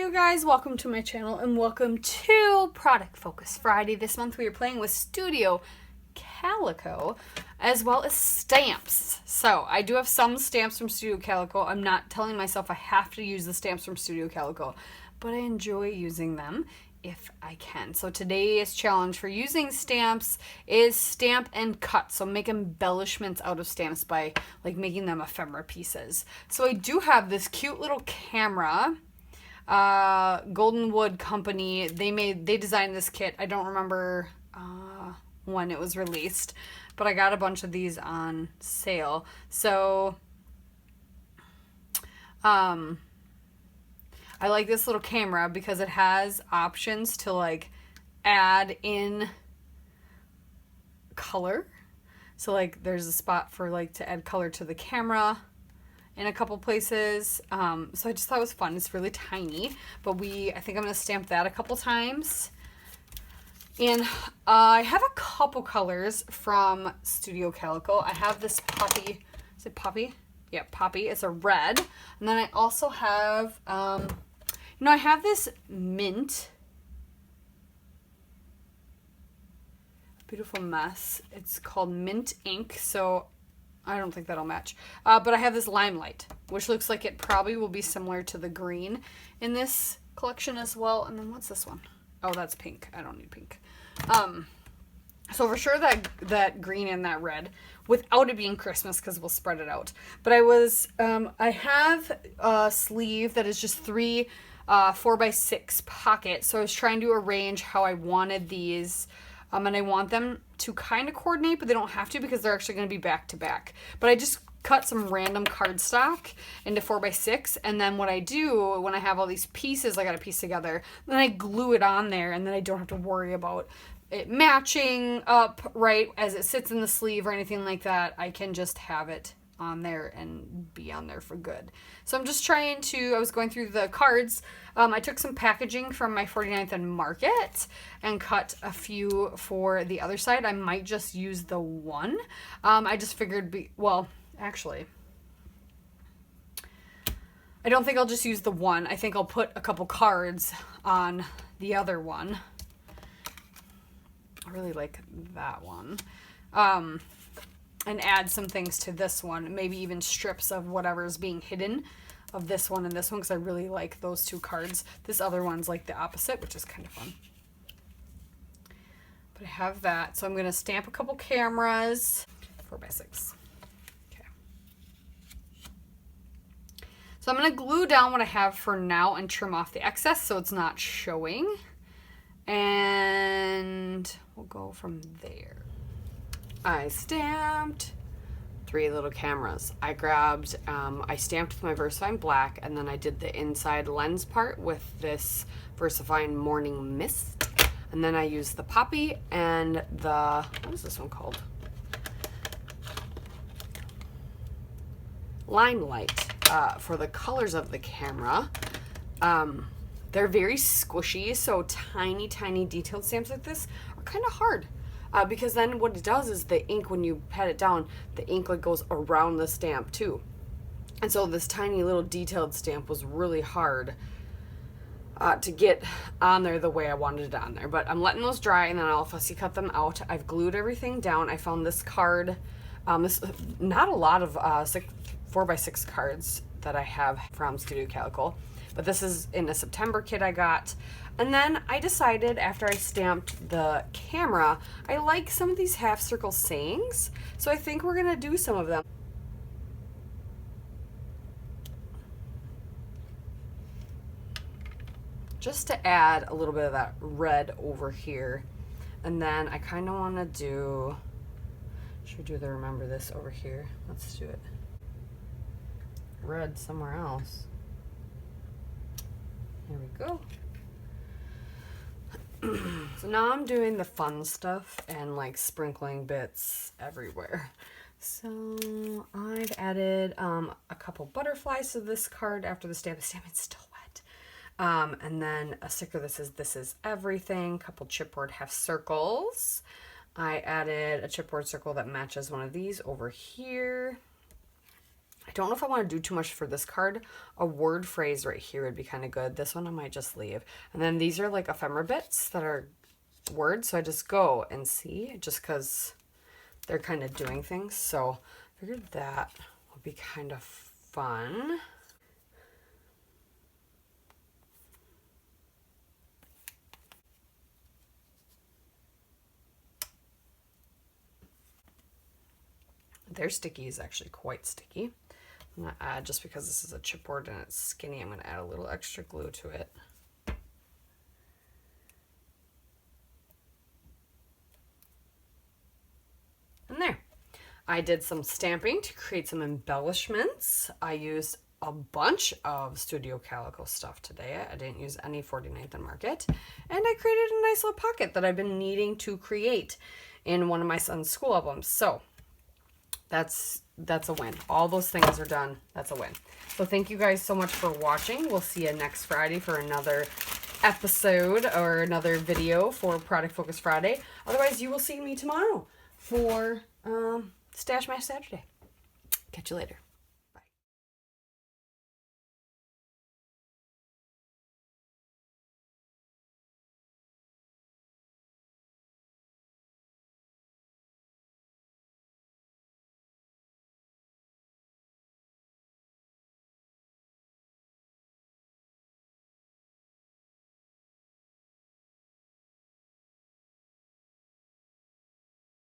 you guys, welcome to my channel and welcome to Product Focus Friday. This month we are playing with Studio Calico as well as stamps. So I do have some stamps from Studio Calico. I'm not telling myself I have to use the stamps from Studio Calico, but I enjoy using them if I can. So today's challenge for using stamps is stamp and cut. So make embellishments out of stamps by like making them ephemera pieces. So I do have this cute little camera. Golden Wood Company, they designed this kit. I don't remember when it was released, but I got a bunch of these on sale. So I like this little camera because it has options to like add in color. So like there's a spot for like to add color to the camera in a couple places. So I just thought it was fun. It's really tiny, but I think I'm gonna stamp that a couple times. And I have a couple colors from Studio Calico. I have this poppy, is it poppy? Yeah, poppy. It's a red. And then I also have, I have this mint. Beautiful mess. It's called Mint Ink, so I don't think that'll match. But I have this Limelight, which looks like it probably will be similar to the green in this collection as well. And then what's this one? Oh, that's pink. I don't need pink. So for sure that green and that red, without it being Christmas, because we'll spread it out. But I have a sleeve that is just 3 4x6 pockets. So I was trying to arrange how I wanted these. And I want them to kind of coordinate, but they don't have to because they're actually going to be back to back. But I just cut some random cardstock into 4x6, and then what I do when I have all these pieces I got to piece together, then I glue it on there, and then I don't have to worry about it matching up right as it sits in the sleeve or anything like that. I can just have it on there and be on there for good. So I'm just trying to, I was going through the cards. I took some packaging from my 49th and Market and cut a few for the other side. I might just use the one. I just figured, actually, I don't think I'll just use the one. I think I'll put a couple cards on the other one. I really like that one. And add some things to this one, maybe even strips of whatever's being hidden of this one and this one, because I really like those two cards. This other one's like the opposite, which is kind of fun. But I have that, so I'm going to stamp a couple cameras. 4x6. Okay. So I'm going to glue down what I have for now and trim off the excess so it's not showing. And we'll go from there. I stamped 3 little cameras. I grabbed, I stamped with my VersaFine Black, and then I did the inside lens part with this VersaFine Morning Mist. And then I used the Poppy and the, what is this one called? Limelight for the colors of the camera. They're very squishy, so tiny, tiny detailed stamps like this are kind of hard. Because then what it does is the ink, when you pat it down, the ink like goes around the stamp too. And so this tiny little detailed stamp was really hard to get on there the way I wanted it on there. But I'm letting those dry, and then I'll fussy cut them out. I've glued everything down. I found this card. Not a lot of 4x6 cards that I have from Studio Calico. But this is in a September kit I got. And then I decided after I stamped the camera, I like some of these half circle sayings. So I think we're gonna do some of them. Just to add a little bit of that red over here. And then I kind of want to do, should we do the remember this over here? Let's do it. Red somewhere else. Here we go. So now I'm doing the fun stuff and like sprinkling bits everywhere. So I've added a couple butterflies to this card after the stamp. The stamp is still wet. And then a sticker that says "This is everything." Couple chipboard half circles. I added a chipboard circle that matches one of these over here. I don't know if I want to do too much for this card. A word phrase right here would be kind of good. This one I might just leave. And then these are like ephemera bits that are words. So I just go and see just because they're kind of doing things. So I figured that would be kind of fun. Their sticky is actually quite sticky. I'm going to add, just because this is a chipboard and it's skinny, I'm going to add a little extra glue to it. And there. I did some stamping to create some embellishments. I used a bunch of Studio Calico stuff today. I didn't use any 49th and Market. And I created a nice little pocket that I've been needing to create in one of my son's school albums. So that's a win. All those things are done. That's a win. So thank you guys so much for watching. We'll see you next Friday for another episode or another video for Product Focus Friday. Otherwise, you will see me tomorrow for Stash Mash Saturday. Catch you later.